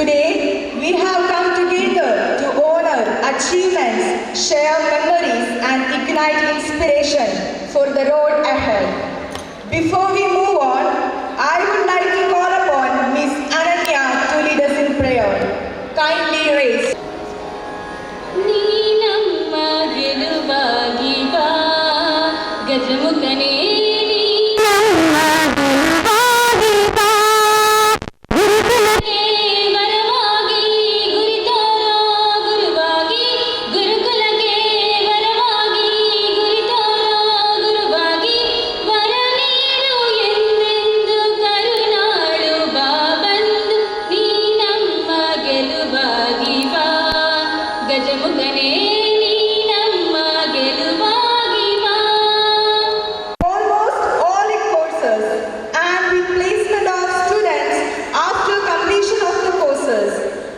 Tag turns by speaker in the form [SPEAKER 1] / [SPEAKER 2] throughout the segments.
[SPEAKER 1] Today, we have come together to honor achievements, share memories, and ignite inspiration for the road ahead. Before we move on, I would like to call upon Ms. Ananya to lead us in prayer. Kindly raise.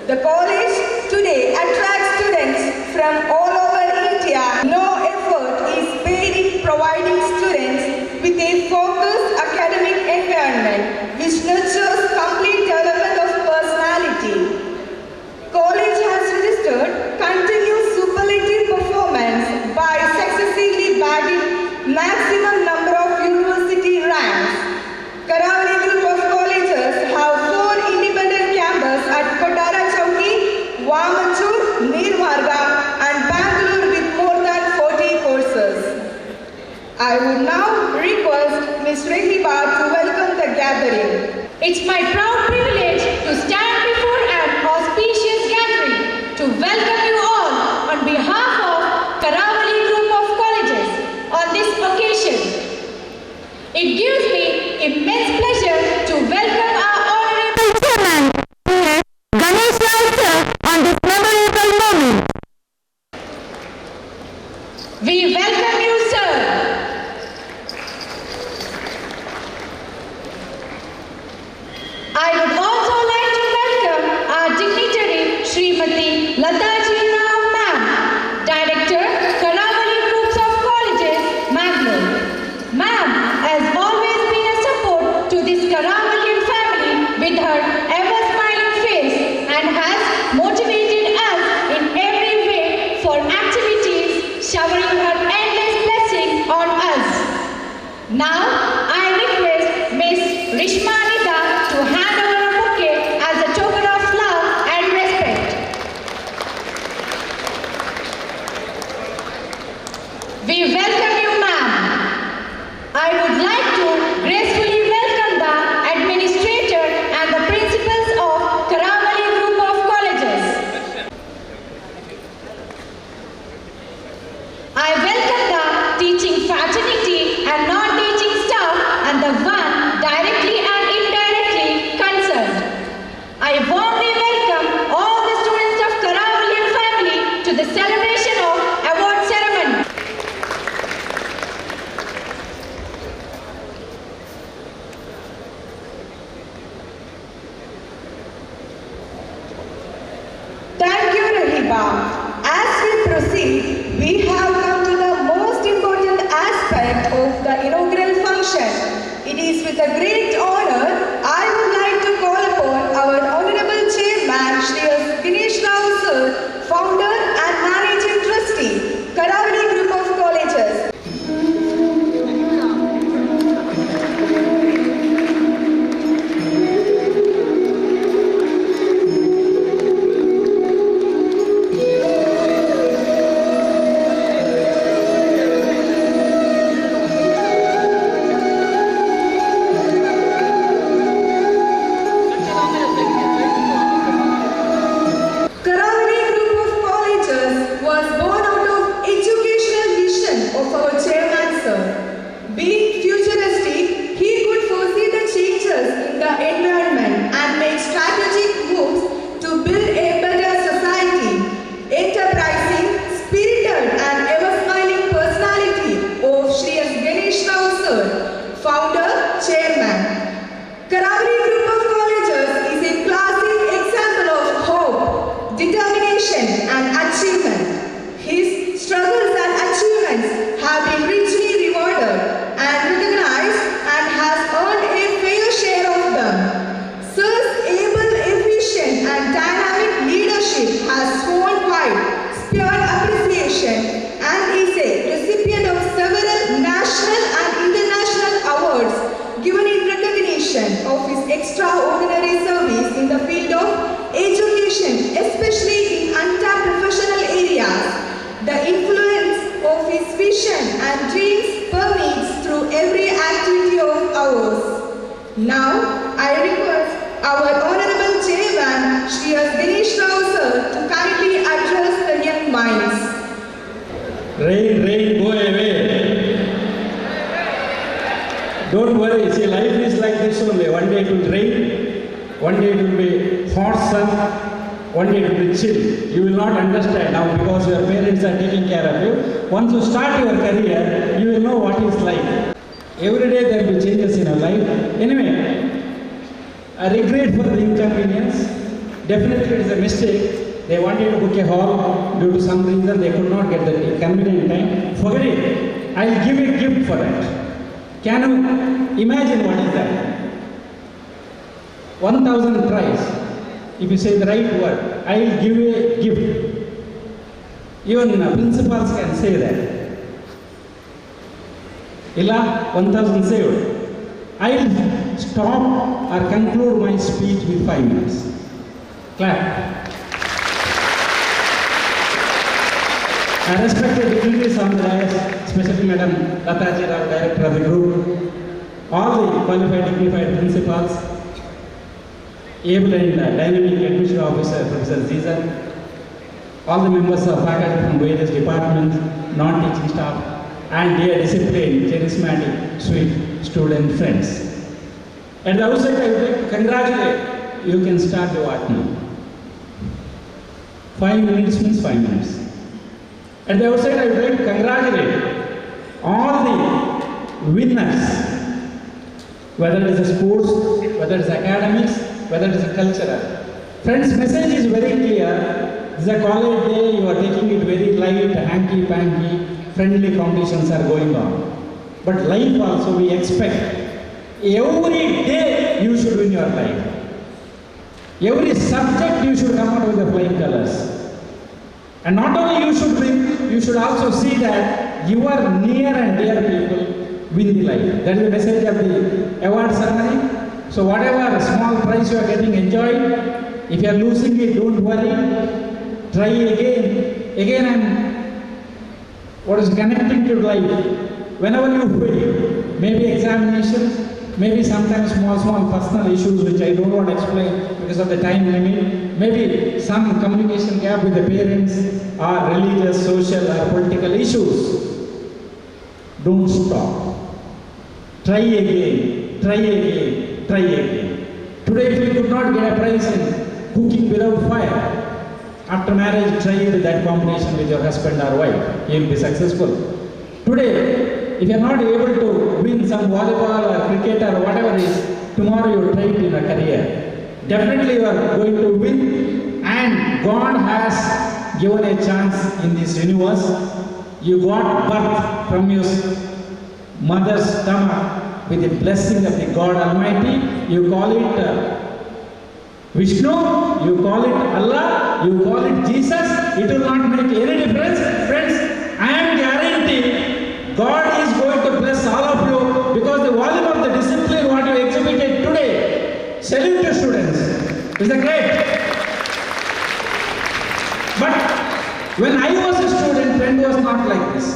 [SPEAKER 1] The college today attracts students from all over India. No effort is paid in providing students with a focused academic environment which nurtures complete development of personality. College has registered continuous superlative performance by successively bagging maximum number of university ranks. Karavali group of colleges have 4 independent campuses at Kotara, Neermarga and Bangalore with more than 40 courses. I would now request Ms. Rehiba to welcome the gathering.
[SPEAKER 2] It's my proud privilege to stand before an auspicious gathering to welcome you all on behalf of Karavali Group of Colleges on this occasion. It gives me immense pleasure to welcome our honorable chairman, Ganesh sir, on this memorable moment. We welcome you, sir. I would also like to welcome our dignitary, Srimati Lataji Rao Ma'am, Director, Karavali Groups of Colleges, Mangalore. Ma'am has always been a support to this Karavalian family with her ever-smiling face and has motivated us in every way for activities, showering her endless blessing on us. Now, I request Ms. Rishmanita to hand over a bouquet as a token of love and respect. We welcome you, ma'am. I would like to gracefully welcome the administrator and the principals of Karavali Group of Colleges. I welcome the teaching fraternity and non-teaching staff and the one directly and indirectly concerned. I warmly welcome all the students of Karavalian family to the celebration of award ceremony.
[SPEAKER 1] Thank you, Rehiba. As we proceed, we have come to the most important aspect of the inaugural function. It is with a great honor I would like to call upon our Honorable Chairman, Shri Ganesh Rao Sir, Founder and Managing Trustee, Karavali Group of Colleges. and education, especially in untapped professional areas. The influence of his vision and dreams permeates through every activity of ours. Now, I request our Honorable Chairman, Shri Ganesh Rao sir, to kindly address the young minds.
[SPEAKER 3] Rain, rain, go away. Don't worry, see, life is like this only. One day it will rain, one day it will be hot sun, one day it will be chill. You will not understand now because your parents are taking care of you. Once you start your career, you will know what it's like. Every day there will be changes in your life. Anyway, I regret for the inconvenience. Definitely it is a mistake. They wanted to book a hall. Due to some reason they could not get the convenient time. Forget it. I'll give a gift for that. Can you imagine what is that? 1,000 tries. If you say the right word, I'll give a gift. Even principals can say that. Illa, 1,000 saved. I'll stop or conclude my speech with 5 minutes. Clap. I respected dignitaries on the dais, especially Madam Lataji Rao, Director of the group, all the qualified, dignified principals, able and dynamic admission officer, Professor Zizan, all the members of faculty from various departments, non-teaching staff, and dear disciplined, charismatic, sweet student friends. At the outset, I would like to congratulate. You can start the work now. 5 minutes means 5 minutes. At the outset, I would like to congratulate all the winners, whether it is sports, whether it is academics, whether it is cultural. Friends, message is very clear. This is a college day, you are taking it very light, hanky-panky, friendly competitions are going on. But life also we expect. Every day you should win your life. Every subject you should come out with the flying colors. And not only you should win, you should also see that your near and dear people win the life. That is the message of the award ceremony. So whatever small prize you are getting, enjoy. If you are losing it, don't worry. Try again. Again what is connecting to life. Whenever you fail, maybe examinations, maybe sometimes small personal issues which I don't want to explain because of the time limit, maybe some communication gap with the parents or religious, social or political issues. Don't stop. Try again, try again, try again. Today if you could not get a prize in cooking without fire, after marriage try that combination with your husband or wife, you will be successful. Today, if you are not able to win some volleyball or cricket or whatever it is, tomorrow you will try it in a career. Definitely you are going to win, and God has given a chance in this universe. You got birth from your mother's stomach with the blessing of the God Almighty. You call it Vishnu, you call it Allah, you call it Jesus. It will not make any difference. Friends, I am guaranteed God is going to bless all of you because the volume of the discipline what you exhibited today. Salute to students. Is that great? But when I was a student, trend was not like this.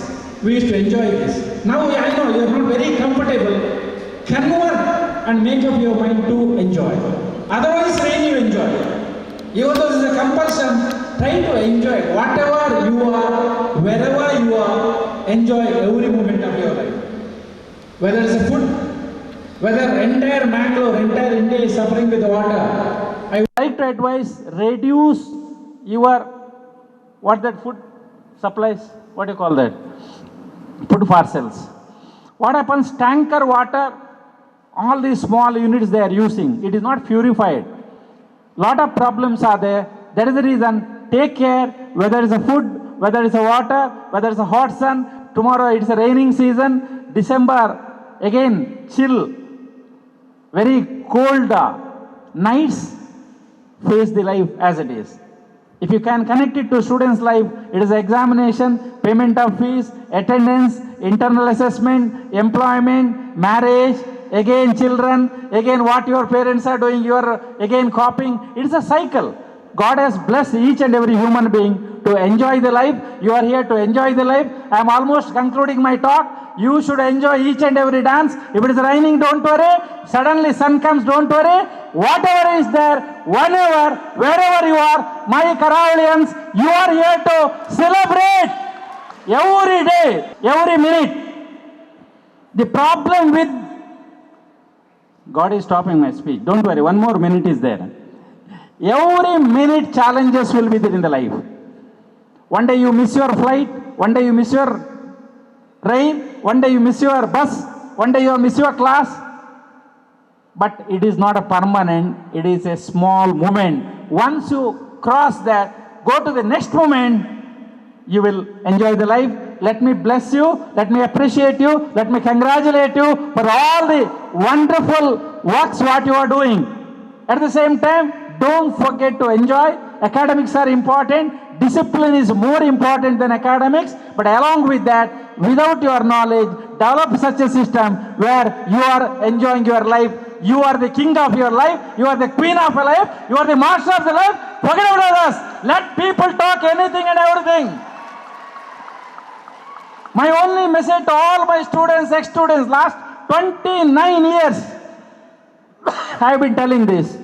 [SPEAKER 3] We used to enjoy this. Now I know you are not very comfortable. Convert and make up your mind to enjoy. Otherwise, when you enjoy. Even though this is a compulsion, try to enjoy whatever you are, wherever you are. Enjoy every moment of your life. Whether it's a food, whether entire Mangalore, entire India is suffering with water. I would like to advise, reduce your, what that food supplies, what do you call that? Food parcels. What happens, tanker water, all these small units they are using, it is not purified. Lot of problems are there. That is the reason, take care, whether it's a food, whether it's a water, whether it's a hot sun. Tomorrow it's a raining season. December, again, chill. Very cold nights. Face the life as it is. If you can connect it to students' life, it is examination, payment of fees, attendance, internal assessment, employment, marriage, again children, again what your parents are doing, you are again copying. It is a cycle. God has blessed each and every human being to enjoy the life. You are here to enjoy the life. I am almost concluding my talk. You should enjoy each and every dance. If it is raining, don't worry. Suddenly sun comes, don't worry. Whatever is there, whenever, wherever you are, my Karavalians, you are here to celebrate every day, every minute. The problem with God is stopping my speech. Don't worry, one more minute is there. Every minute challenges will be there in the life. One day you miss your flight, one day you miss your train, one day you miss your bus, one day you miss your class. But it is not a permanent, it is a small moment. Once you cross that, go to the next moment, you will enjoy the life. Let me bless you, let me appreciate you, let me congratulate you for all the wonderful works what you are doing. At the same time, don't forget to enjoy. Academics are important. Discipline is more important than academics. But along with that, without your knowledge, develop such a system where you are enjoying your life. You are the king of your life. You are the queen of your life. You are the master of the life. Forget about others. Let people talk anything and everything. My only message to all my students, ex-students, last 29 years, I have been telling this.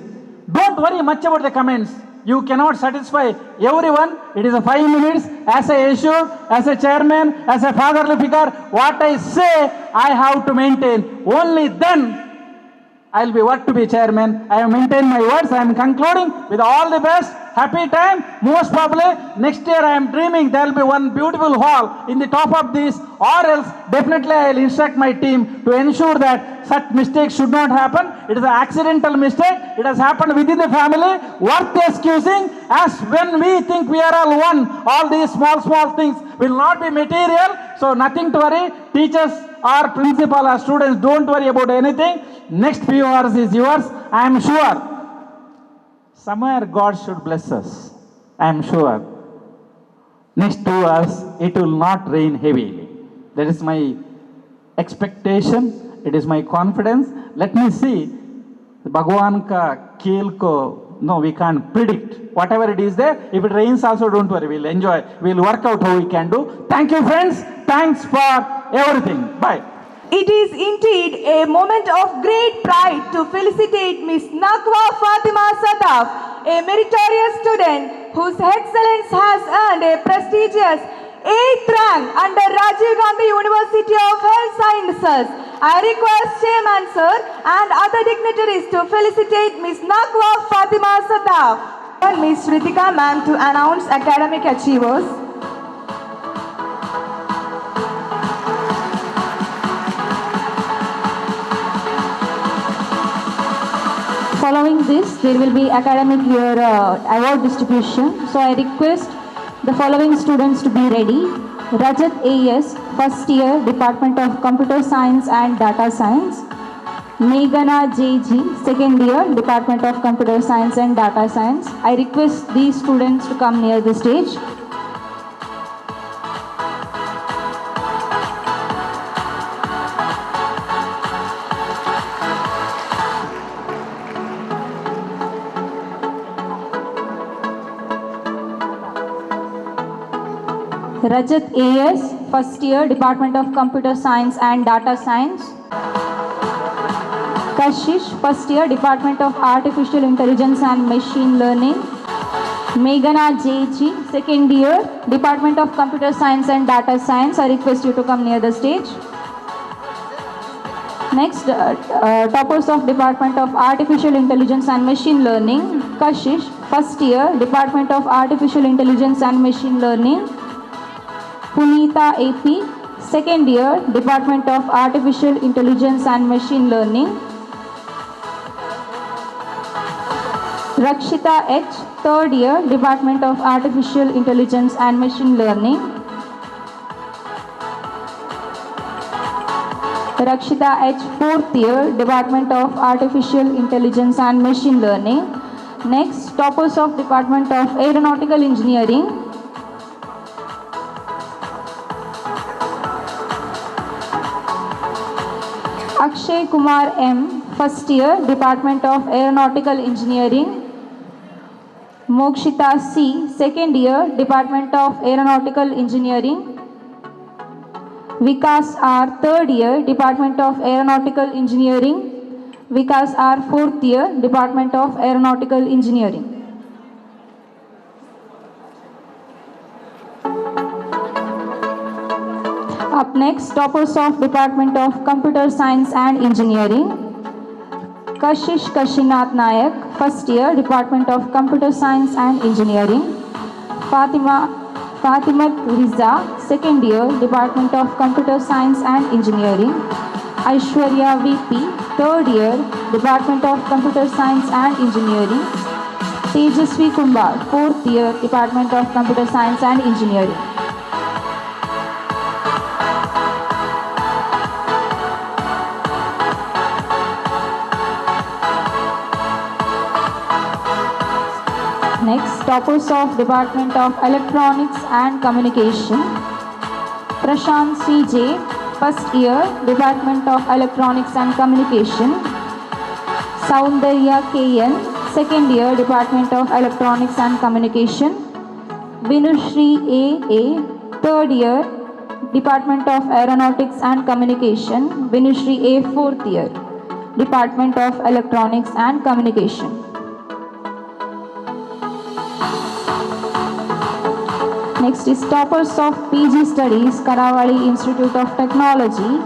[SPEAKER 3] Don't worry much about the comments. You cannot satisfy everyone. It is a 5 minutes. As a issue, as a chairman, as a fatherly figure, what I say, I have to maintain. Only then I will be what to be chairman. I have maintained my words. I am concluding with all the best. Happy time. Most probably next year I am dreaming there will be one beautiful hall in the top of this, or else definitely I will instruct my team to ensure that such mistakes should not happen. It is an accidental mistake. It has happened within the family. Worth excusing, as when we think we are all one, all these small things will not be material. So nothing to worry. Teachers or principal or students, don't worry about anything. Next few hours is yours. I am sure somewhere God should bless us. I am sure. Next 2 hours, it will not rain heavily. That is my expectation. It is my confidence. Let me see. Bhagwan ka khel ko, no, we can't predict. Whatever it is there, if it rains also, don't worry. We'll enjoy. We'll work out how we can do. Thank you, friends. Thanks for everything. Bye.
[SPEAKER 1] It is indeed a moment of great pride to felicitate Miss Nakwa Fatima Sadaf, a meritorious student whose excellence has earned a prestigious 8th rank under Rajiv Gandhi University of Health Sciences. I request Chairman Sir and other dignitaries to felicitate Miss Nakwa Fatima Sadaf and Miss Ritika Ma'am to announce academic achievers.
[SPEAKER 2] Following this, there will be academic year award distribution. So I request the following students to be ready. Rajat AS, first year, Department of Computer Science and Data Science. Meghana JG, second year, Department of Computer Science and Data Science. I request these students to come near the stage. Rajat AS, first year, Department of Computer Science and Data Science. Kashish, first year, Department of Artificial Intelligence and Machine Learning. Meghana JG, second year, Department of Computer Science and Data Science. I request you to come near the stage. Next, toppers of Department of Artificial Intelligence and Machine Learning. Kashish, first year, Department of Artificial Intelligence and Machine Learning. Punita AP, second year, Department of Artificial Intelligence and Machine Learning. Rakshita H, third year, Department of Artificial Intelligence and Machine Learning. Rakshita H, fourth year, Department of Artificial Intelligence and Machine Learning. Next, toppers of Department of Aeronautical Engineering. Akshay Kumar M, first year, Department of Aeronautical Engineering. Mokshita C, second year, Department of Aeronautical Engineering. Vikas R, third year, Department of Aeronautical Engineering. Vikas R, fourth year, Department of Aeronautical Engineering. Up next, toppers of Department of Computer Science and Engineering. Kashish Kashinath Nayak, first year, Department of Computer Science and Engineering. Fatimat Riza, second year, Department of Computer Science and Engineering. Aishwarya VP, third year, Department of Computer Science and Engineering. Tejasvi Kumbar, fourth year, Department of Computer Science and Engineering. Next, toppers of Department of Electronics and Communication. Prashant CJ, first year, Department of Electronics and Communication. Soundarya KN, second year, Department of Electronics and Communication. Vinushri AA, third year, Department of Aeronautics and Communication. Vinushri A, fourth year, Department of Electronics and Communication. Next is toppers of PG Studies, Karavali Institute of Technology.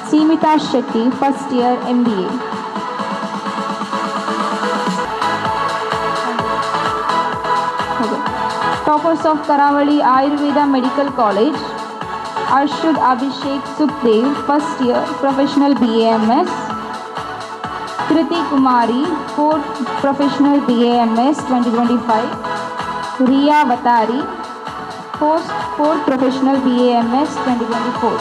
[SPEAKER 2] Seemita Shetty, first year MBA. Toppers of Karavali Ayurveda Medical College. Arshud Abhishek Sukhdev, first year, Professional BAMS. Kriti Kumari, fourth Professional BAMS 2025. Riya Vatari, fourth Professional BAMS 2024.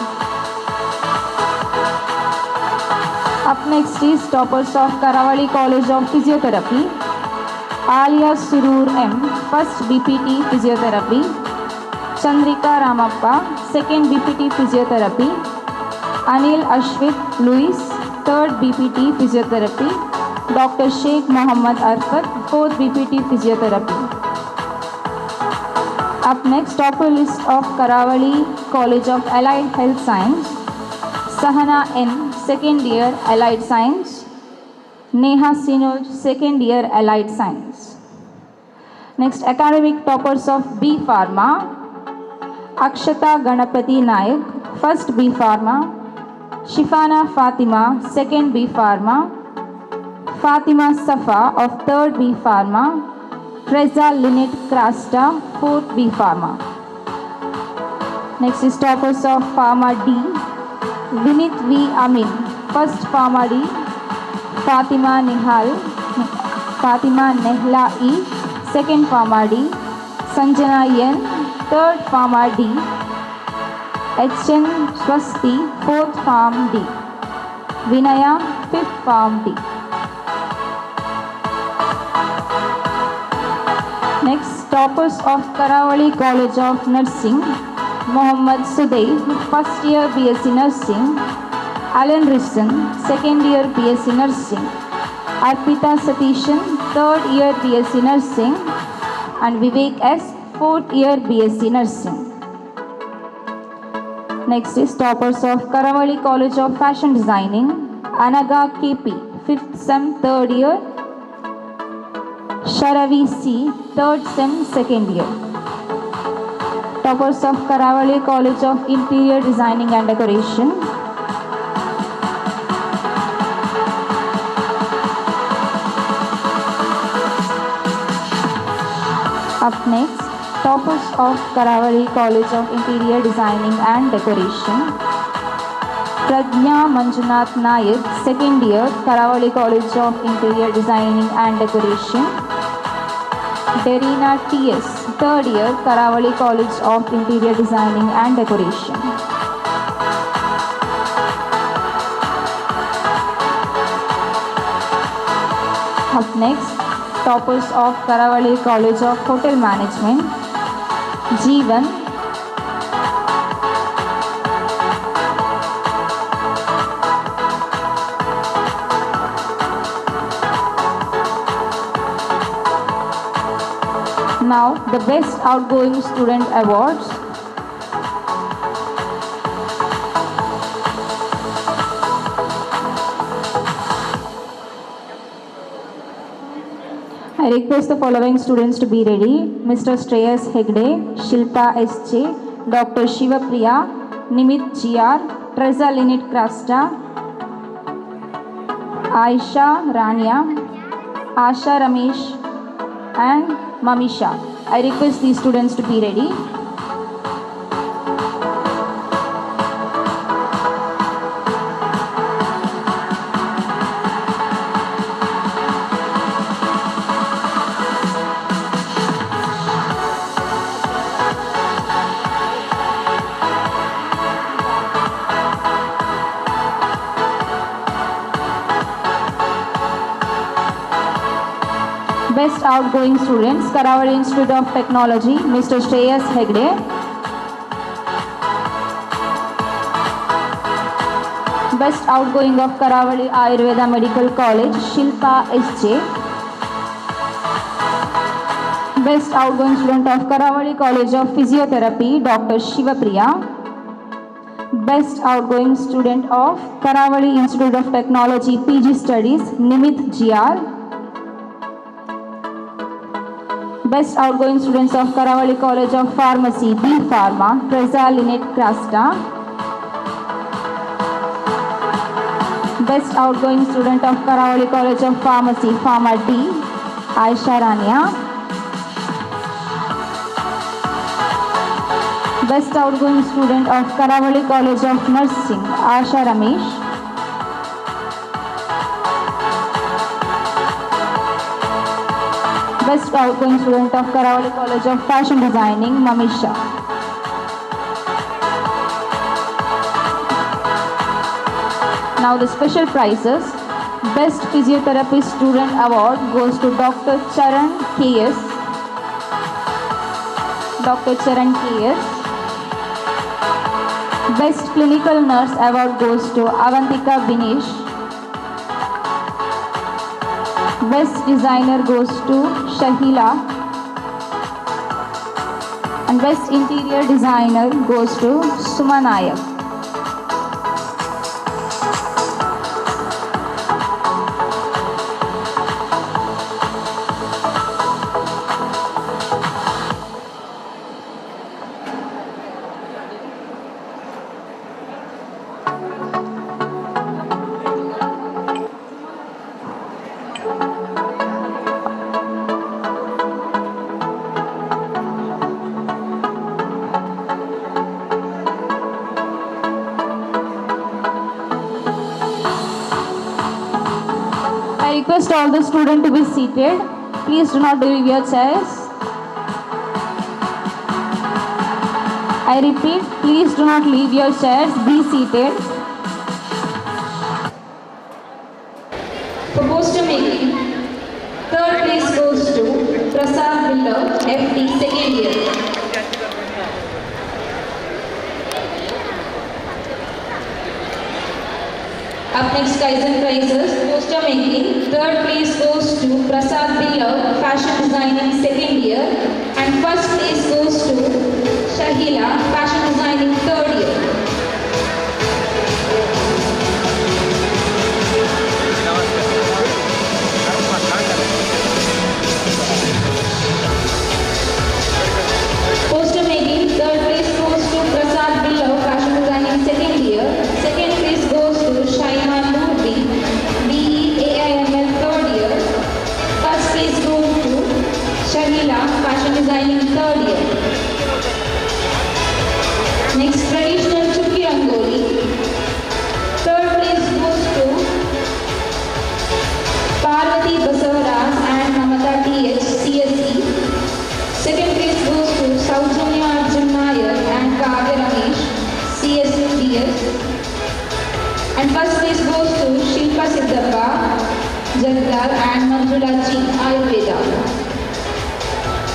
[SPEAKER 2] Up next is toppers of Karavali College of Physiotherapy. Alia Surur M, first BPT Physiotherapy. Chandrika Ramappa, second BPT Physiotherapy. Anil Ashwit Louis, third BPT Physiotherapy. Dr. Sheikh Mohammad Arfat, fourth BPT Physiotherapy. Up next, topper list of Karavali College of Allied Health Science. Sahana N, second year, Allied Science. Neha Sinoj, second year, Allied Science. Next, academic toppers of B Pharma. Akshata Ganapati Nayak, first B Pharma. Shifana Fatima, second B Pharma. Fatima Safa of third B Pharma. Treza Lynette Krasta, fourth B Pharma. Next is toppers of Pharma D. Vinit V Amin, first Pharma D. Fatima Nehla E, second Pharma D. Sanjana N, third Pharma D. HN Swasti, fourth Pharm D. Vinaya, fifth Pharm D. Next, toppers of Karavali College of Nursing. Mohammad Sudev, first year BSc Nursing. Alan Risson, second year BSc Nursing. Arpita Satishan, third year BSc Nursing. And Vivek S, fourth year BSc Nursing. Next is toppers of Karavali College of Fashion Designing. Anaga KP, fifth sem, third year. Sharavi C, third sem, second year. Toppers of Karavali College of Interior Designing and Decoration. Up next, toppers of Karavali College of Interior Designing and Decoration. Pragya Manjunath Nayak, second year, Karavali College of Interior Designing and Decoration. Derina T.S., third year, Karavali College of Interior Designing and Decoration. Up next, toppers of Karavali College of Hotel Management. Jeevan. Now, the Best Outgoing Student Awards. I request the following students to be ready. Mr. Shreyas Hegde, Shilpa S.J., Dr. Shivapriya, Nimit G.R., Treza Linit Krasta, Aisha Rania, Asha Ramesh, and Mamisha. I request these students to be ready. Best Outgoing Students, Karavali Institute of Technology, Mr. Shreyas Hegde. Best Outgoing of Karavali Ayurveda Medical College, Shilpa S.J. Best Outgoing Student of Karavali College of Physiotherapy, Dr. Shivapriya. Best Outgoing Student of Karavali Institute of Technology, PG Studies, Nimit G.R. Best Outgoing Students of Karavali College of Pharmacy, B Pharma, Treza Linit Krasta. Best Outgoing Student of Karavali College of Pharmacy, Pharma D, Aisha Rania. Best Outgoing Student of Karavali College of Nursing, Asha Ramesh. Best Outgoing Student of Karavali College of Fashion Designing, Mamisha. Now the special prizes. Best Physiotherapy Student Award goes to Dr. Charan K.S. Dr. Charan K.S. Best Clinical Nurse Award goes to Avantika Binish. Best Designer goes to Shahila. And Best Interior Designer goes to Suma Nayak. I request all the students to be seated. Please do not leave your chairs. I repeat, please do not leave your chairs. Be seated.
[SPEAKER 4] For poster making, third place goes to Prasad Miller, FD, second year. Up next, Kaizen prizes. Poster making, third place goes to Prasad Miller, fashion designing, second year. And first place goes to Shahila, fashion designing, third year. Poster making, third place goes to Prasad Miller, fashion designing, second year. Second place goes to Shaina Murthy, BE AIML, third year. First place goes to Shahila, fashion designing, third year. Next, traditional Chukki Rangoli. Third place goes to Parvati Basavaraj and Mamata TH, CSE. Second place goes to Saujanya Arjun Nair and Kavya Ramesh, CSDS. And first place goes to Shilpa Siddhappa, Jagdal and Manjula Ji, Ayurveda.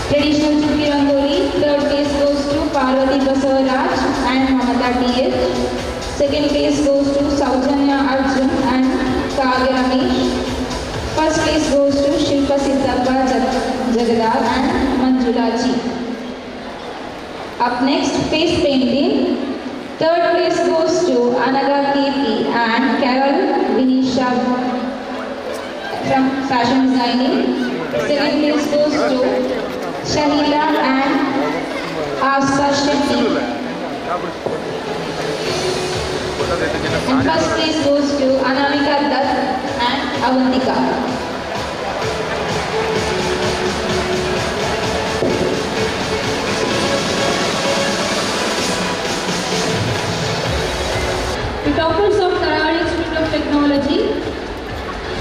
[SPEAKER 4] Traditional Chukki Rangoli, third place goes to Parvati Basavaraj and Mamata TH. Second place goes to Saujanya Arjun and Kavya Ramesh. First place goes to Shilpa Siddhappa, Jagadar and Manjula Up next, face painting. Third place goes to Anaga KP and Carol Vinisha from fashion designing. Second place goes to Shanila and Asa Shetty. And first place goes to Anamika Dutt and Avantika.
[SPEAKER 2] The toppers of Karavali Institute of Technology,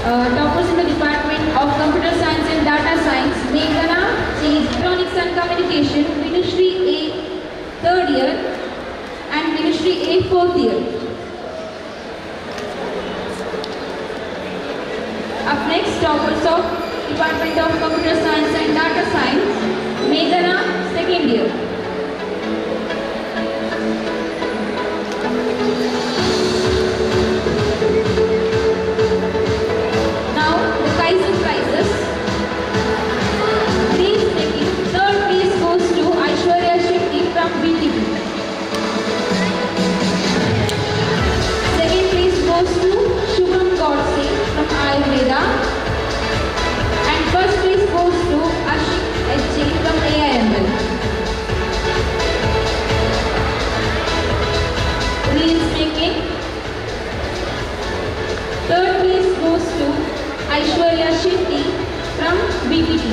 [SPEAKER 2] toppers in the Department of Computer Science and Data Science, Meghana, she is Electronics and Communication, Ministry A, 3rd year, and Ministry A, 4th year. Up next, toppers of Department of Computer Science and Data Science, Meghana, 2nd year. And first place goes to Ashik HJ from AIML. Reels making. Third place goes to Aishwarya Shetty from BPT.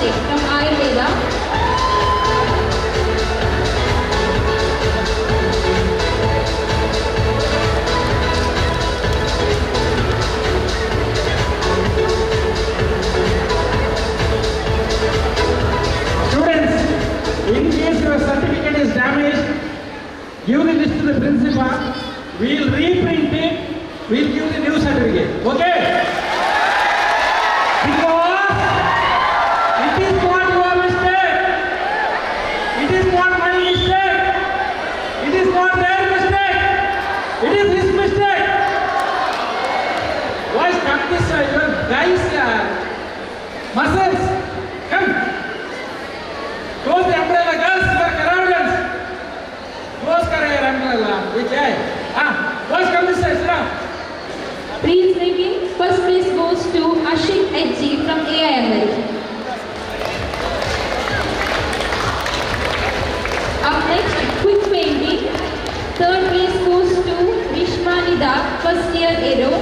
[SPEAKER 2] From Ayurveda.
[SPEAKER 3] Students, in case your certificate is damaged, give the list to the principal. We will reprint it. We will give the new certificate. Okay? Guys, muscles, come. Close the umbrella, girls, you are Karavalians. Close your umbrella. Which eye? Boys, come this side, sit down.
[SPEAKER 2] Reels making. First place goes to Ashik HG from AIML. Up next, quick painting. Third place goes to Rishma Nida, first year Aero.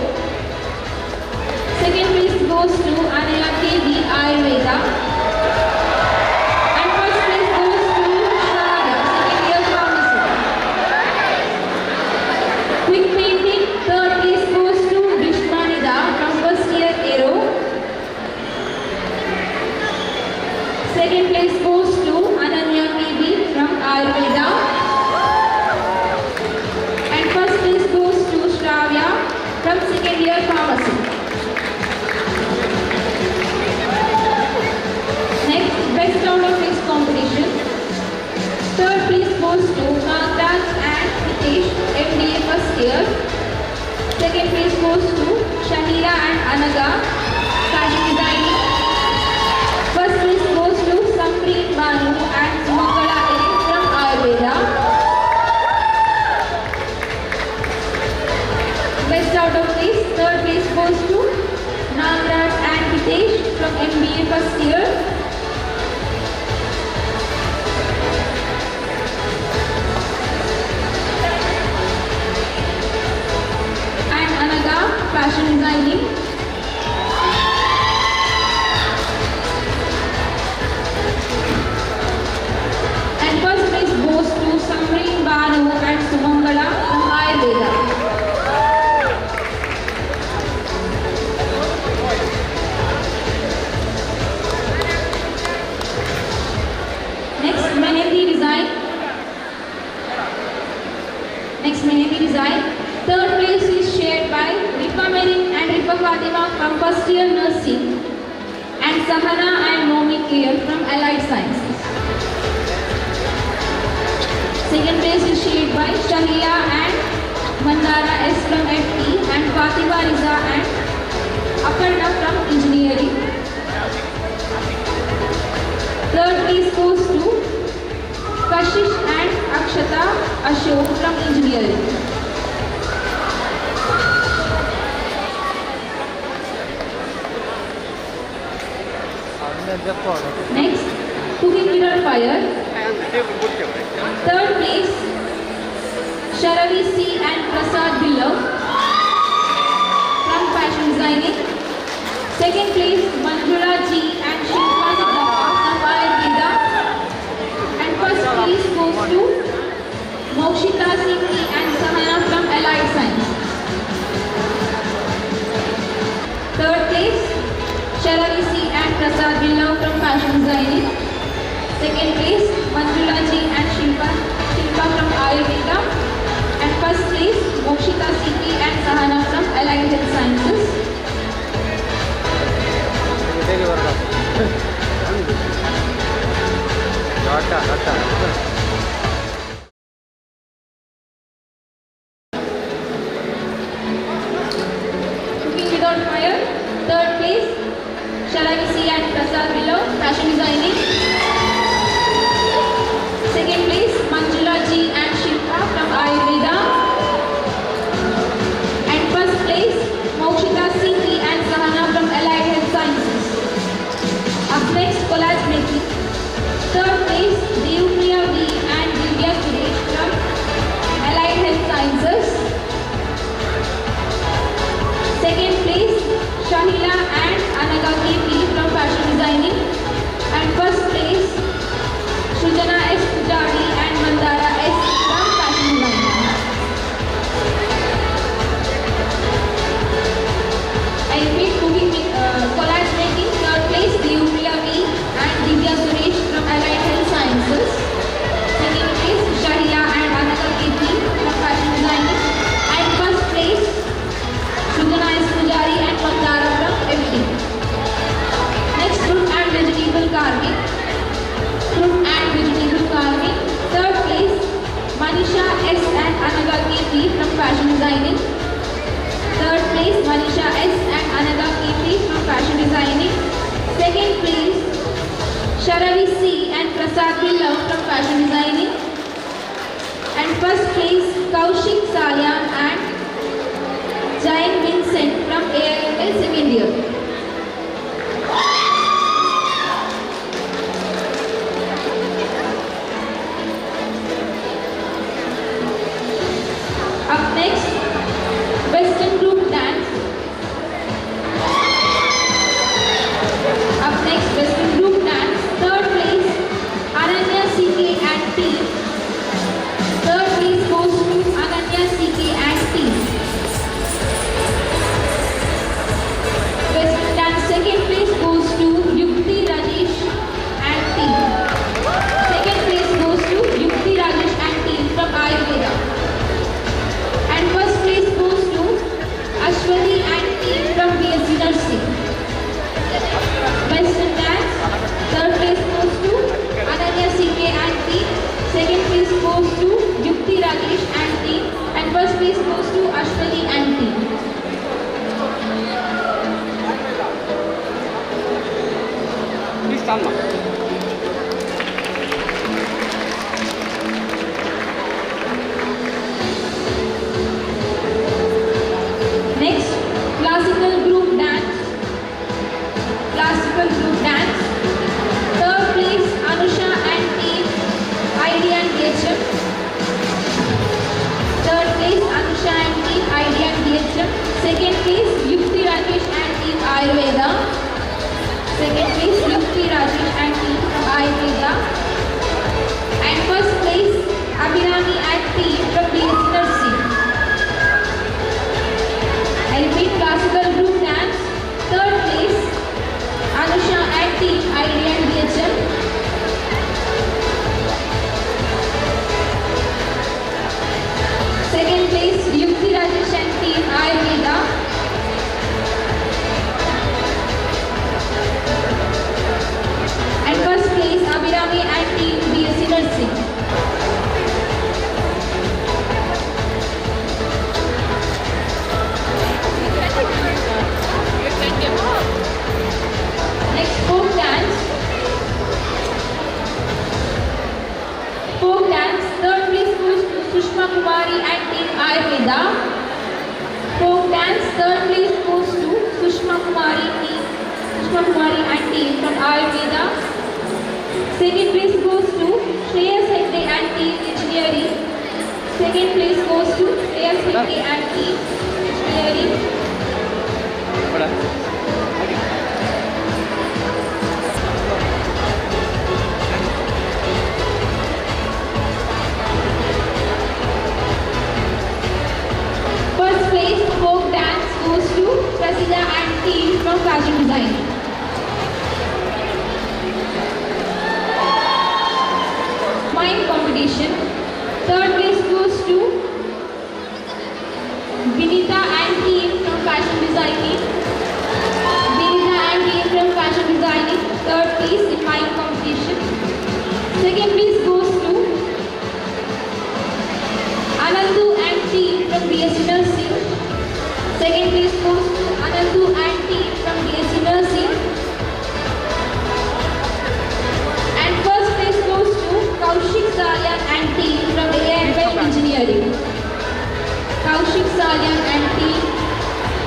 [SPEAKER 2] Second place goes to Anaya KV Ayurveda. And first place goes to Shravya, second year pharmacy. Quick painting, third place goes to Vishmanida from first year Aero. Second place goes to Ananya KV from Ayurveda. And first place goes to Shravya from second year pharmacy. Best out of his competition. Third place goes to Nagraj and Hitesh, MBA first year. Second place goes to Shahira and Anaga, fashion designing. First place goes to Sampreet Banu and Mangala from Ayurveda. Best out of this, third place goes to Nagraj and Hitesh from MBA first year. Fashion designing. And first place goes to Samreen Banu and Sumangala from Ayurveda. Next, Mehendi design. Third place is shared by Rifa Merin and Rifa Fatima from first year nursing and Sahana and Momi Kier from Allied Sciences. Second place is shared by
[SPEAKER 4] by Shahila and Mandara S from FT and Fatima Riza and Aparna from Engineering. Third place goes to Kashish and Akshata Ashok from Engineering. Next, cooking without fire. Third place, Sharavi C and Prasad Billo from Fashion Designing. Second place, Manjula G and Shilpa Siddhartha from Ayurveda. And first place goes to Mokshita Singhi and Sahana from Allied Science. Third place, Sharavi C and Prasad Billo from Fashion Designing. Second place, Manjula Ji and Shilpa from Ayurveda. And first place, Mokshita Siki and Sahana from Allied Health Sciences. Cooking without fire. Third place, Sharavi C and Prasad Billo, Fashion Designing. Second place, Manjula Ji and Shilpa from Ayurveda. And first place, Mokshita Singhi and Sahana from Allied Health Sciences. Up next, collage making. Third place, Devpriya V and Divya Suresh from Allied Health Sciences. Second place, Shahila and Anaga KP from Fashion Designing. And first place, Sujana S. Pujari and Mandara S. from Fashion Designing. I repeat, collage making. Third place, Devpriya V and Divya Suresh from Allied Health Sciences. Second place, Shahila and Anaga KP from Fashion Designing. And first place, Sujana S. Pujari and Mandara from FD. Next, fruit and vegetable carving. Fruit and vegetable carving. Third place, Manisha S. and Anaga KP from Fashion Designing. Third place, Manisha S. and Anaga KP from Fashion Designing. Second place, Sharavi C. and Prasad Billo from Fashion Designing. And first place, Kaushik Salyam and Jain Vincent from AIML second year. Up next, Western group dance. Up next, Western group dance. Third place, Ananya CK and T. Third place goes to Ananya CK and T. Western dance second place goes to Neermarga. Folk dance, third place goes to Sushma Kumari and team from Ayurveda. Second place goes to Shreyas Hegde and team engineering. Second place goes to Shreyas Hegde and team engineering. First place folk dance goes to Prasida and team from fashion design. Mime competition. Third place goes to Vinita and team from fashion designing. Vinita and team from fashion designing. Third place in mime competition. Second place goes to Anandu and team from BSc Nursing. Second place goes to Anandu and team from BSc Nursing. And first place goes to Kaushik Salyan and team from AIML Engineering. Kaushik Salyan and team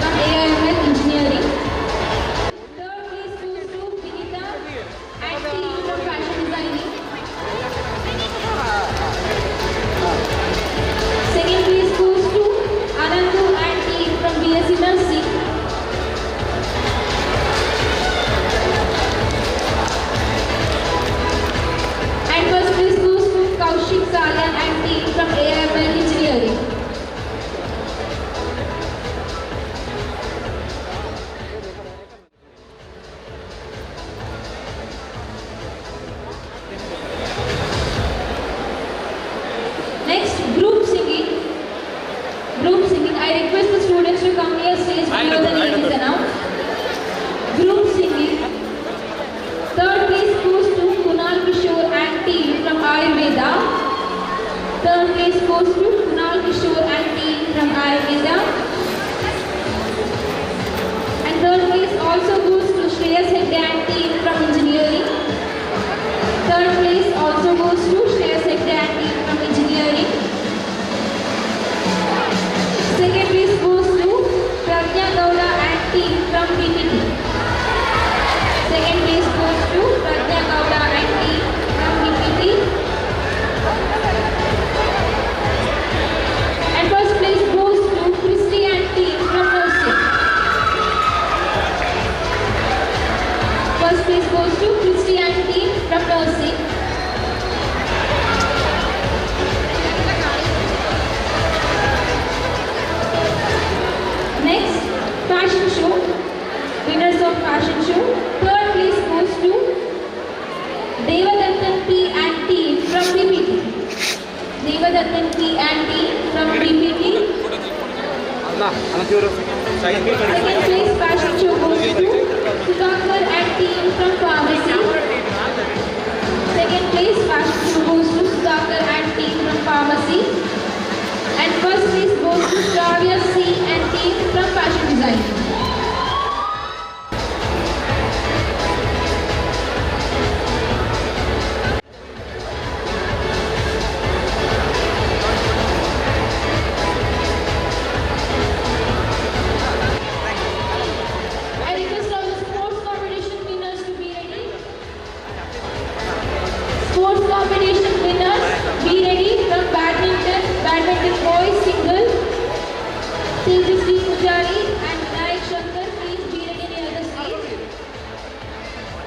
[SPEAKER 4] from AIML Engineering. Third place goes to Vinita and team from Fashion Designing. Second place goes to Anandu and team from BSc Nursing. And first place goes to Kaushik Salyan and team from AIML Engineering. Next, group singing. Group singing. I request the students to come near stage before the name is announced. Group singing. Third place goes to Kunal Kishore and team from Ayurveda. Third place goes to Kunal Kishore and team from Ayurveda. And third place also goes to Shreyas Hegde and team from engineering. Third place also goes to Shreyas Hegde and team from engineering. Second place goes to Pragya Gowda and team from PPT. Second place goes to Pragya Gowda and team from PPT. And first place goes to Christy and team from nursing. First place goes to Christy and team from nursing. Next, fashion show. Winners of fashion show. Third place goes to Devadattan P and team from PPT. Devadattan P and team from PPT. Second place fashion show goes to Sudhakar and team from pharmacy. Second place fashion show goes to Sudhakar and team from pharmacy. And first place goes to Shravya C and team from fashion design. I request all the sports competition winners to be ready. Sports competition winners, be ready from badminton boys single. Tejasvi Pujari and Vinayak Shankar, please be ready near the stage.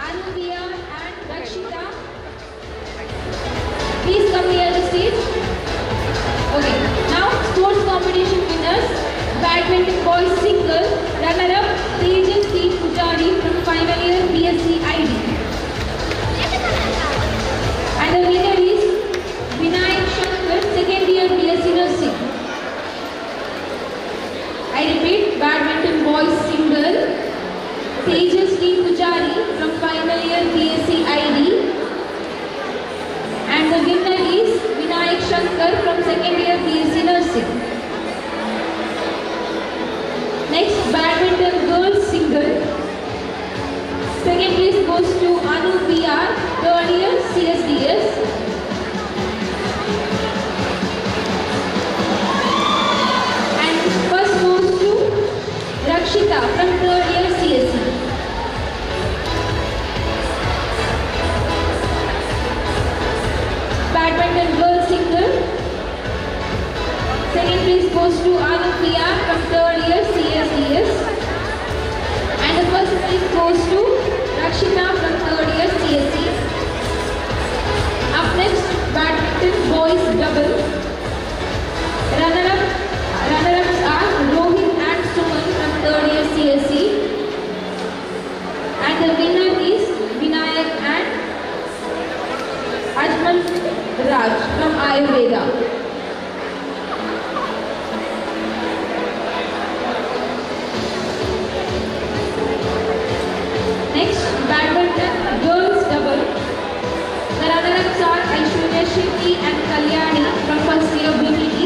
[SPEAKER 4] Anudia and Rakshita, please come near the stage. Okay, now sports competition winners, badminton boys single, runner-up Tejasvi Pujari from final year BSc ID. And the winner is Vinayak Shankar, second year BSc Nursing. I repeat, badminton boys single, Tejasvi Pujari from final year BSc ID. And the winner is Vinayak Shankar from second year BSc Nursing. Next, badminton girls single. Second place goes to Anu PR, third year CSDS. badminton girls single. Second place goes to Anupriya from 3rd year CSDS. And the first place goes to Rakshita from 3rd year CSC. Up next, badminton boys double. Runner-ups are Rohit and Suman from 3rd year CSC. And the winner is Vinayak and Ajmal Raj from Ayurveda. Next, badminton girls double. The runner-ups are Aishwarya Shetty and Kalyani from 1st year BPT.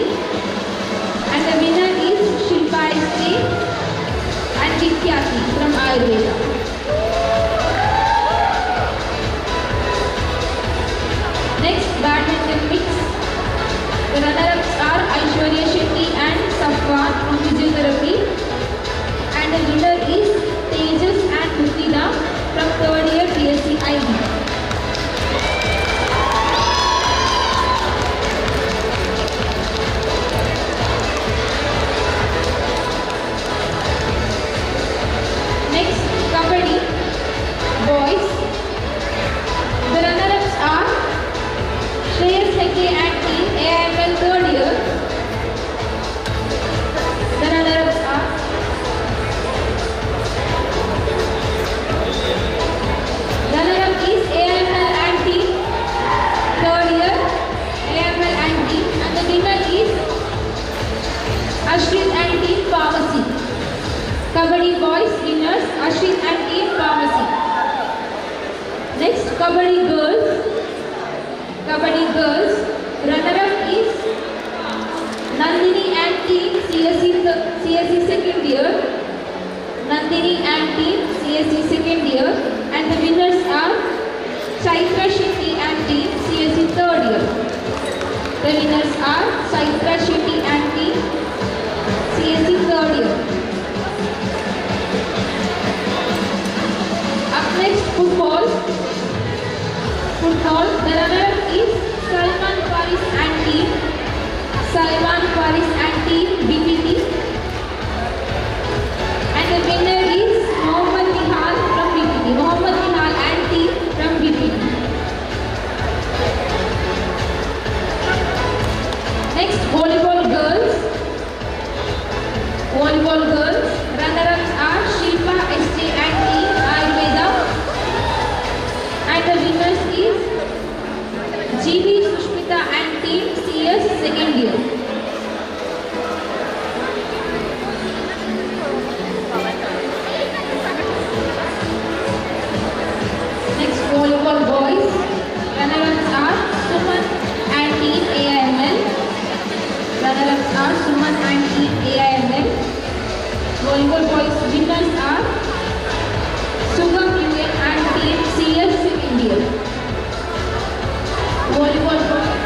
[SPEAKER 4] And the winner is Shilpa SK and Vikyati from Ayurveda. Next, badminton mix. The runner-ups are Aishwarya Shetty and Safwan from physiotherapy. And the winner is Tejas and Mutida from 3rd year BSc IB. Next, Kabaddi boys. The runners-ups are Shreyas Hegde and team AIML 3rd year. The runners-ups are runner-up is AIML and team 3rd year AIML and team, and the winner is Ashrit and team Pharmacy. Kabaddi boys winners Ashrit and team Pharmacy. Next, Kabaddi girls. Kabaddi girls runner-up is Nandini and team CSC 2nd year. Nandini and team CSC 2nd year, and the winners are Chaitra Shetty and team CSC 3rd year. The winners are Chaitra Shetty and team CSC 3rd year. Up next, football. Football, the runner-up is Salman Faris and team. Salman Faris and team BPT. And the winner is Mohammad Nihal from BPT. Mohammad Nihal and team from BPT. Next, volleyball girls. Volleyball girls. Runner-ups are Shilpa SJ and team Ayurveda. And the winners is GB Sushmita and team CS 2nd year. Next, volleyball boys. Runners-ups are Suman and team AIML. Runners-ups are Suman and team AIML. Volleyball boys winners are Sugam UN and team CS 2nd year. Volleyball boys.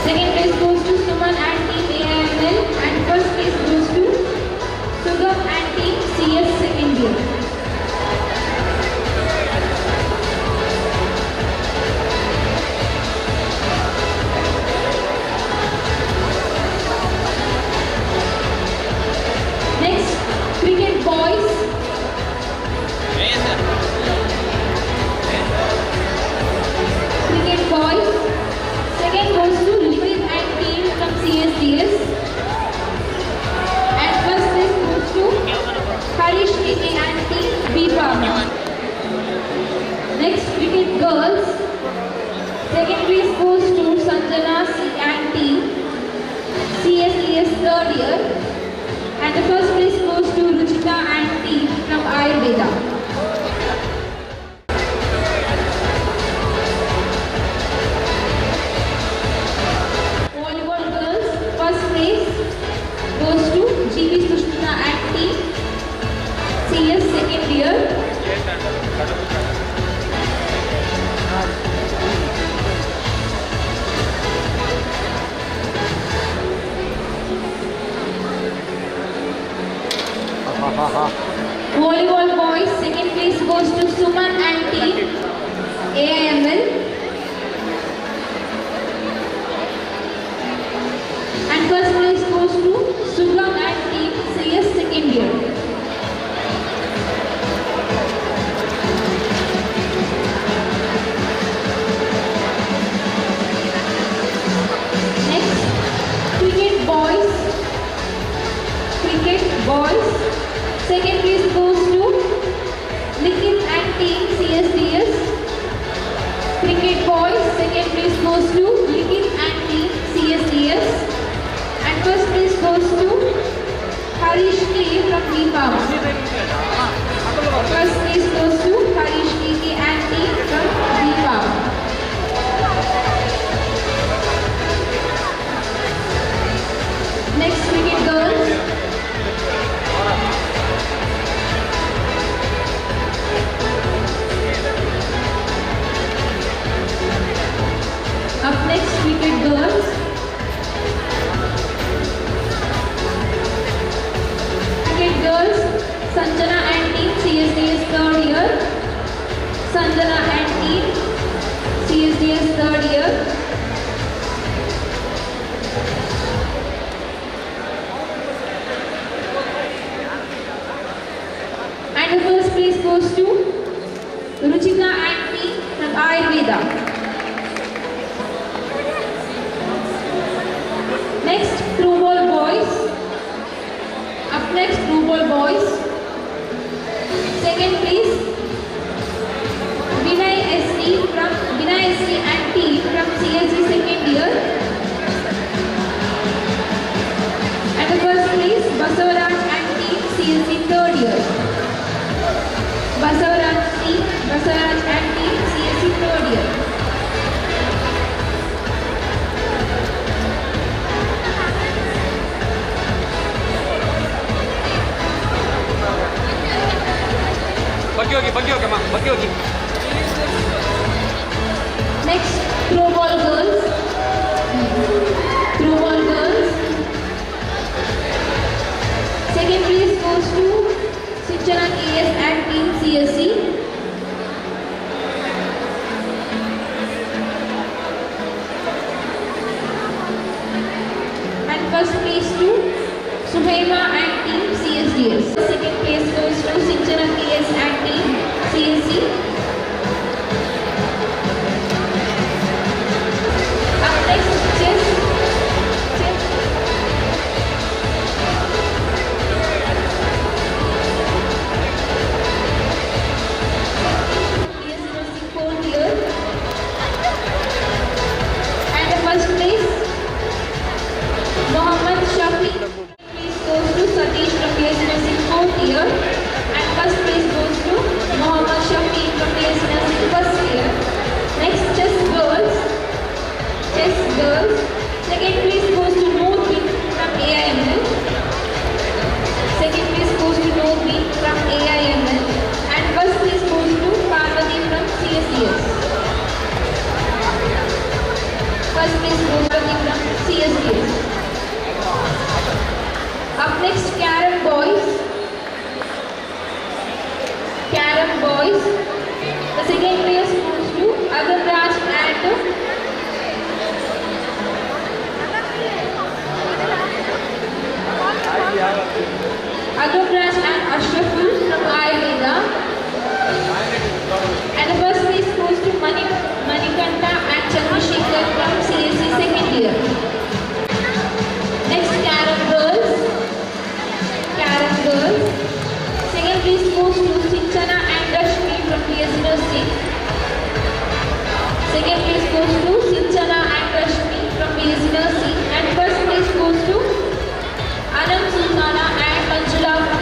[SPEAKER 4] Second place goes to Suman and team AIML, and first place goes to Sugam and team CS 2nd year. Next, cricket boys. Cricket boys. Second goes to Liquid and team from CSDS. And first place goes to Harish KK and team B Pharma. Next, cricket girls. Second place goes to Sanjana C and team CSDS 3rd year. And the first place goes to Ruchita and team from Ayurveda. Volleyball girls, first place goes to GB Sushmita and team CS 2nd year. Volleyball boys, second place goes to Suman and team AIML. And first place goes to Sugam and team CS second year. Next, cricket boys. Second place goes to Nikhil and team CSDS. Cricket boys, second place goes to Nikhil and team CSDS. And first place goes to Harish K from Deepam. First place goes to Harish K and team from Deepam. Next, cricket girls. Up next, cricket girls. Cricket girls, Sanjana and team CSDS third year. Sanjana and team CSDS third year. And the first place goes to Ruchika and team from Ayurveda. Next, throw ball boys. Up next, throw ball boys. Second place, Vinay ST and team from CSC second year. And the first place, Basavaraj and team CSC third year. Basavaraj and team CSC third year.
[SPEAKER 5] Bagi hoki.
[SPEAKER 4] Next, throw ball girls. Second place goes to Sichana KS and team CSC. And first place to Suhaima and team CSDS. Second place goes to Sichana KS and team CSC. Up next, chess. Fourth year. And the first place, Mohammed Shafi. Place goes to Satish from PS Nursing fourth year. And first place goes to Mohammed Shafi from PS Nursing first year. Next, chess girls. Second place goes to Noorbean from AIML. Second place goes to Noorbean from AIML. And first place goes to Parvati from CSDS. First place goes to Parvati from CSDS. Up next, Carom boys. The second place goes to Agarraj and Ashraful from Ayurveda. And the first place goes to Manikanta and Chandrasekhar from CSC second year. Next, Carom girls. Second place goes to Sinchana and Rashmi from PS Nursing. Second place goes to Sinchana and Rashmi from PS Nursing. And first place goes to Anand Sultana and Manjula from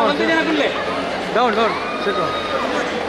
[SPEAKER 5] ಒಂದು ಜನ ಕುಳ್ಳೆ
[SPEAKER 6] Down. Sit down.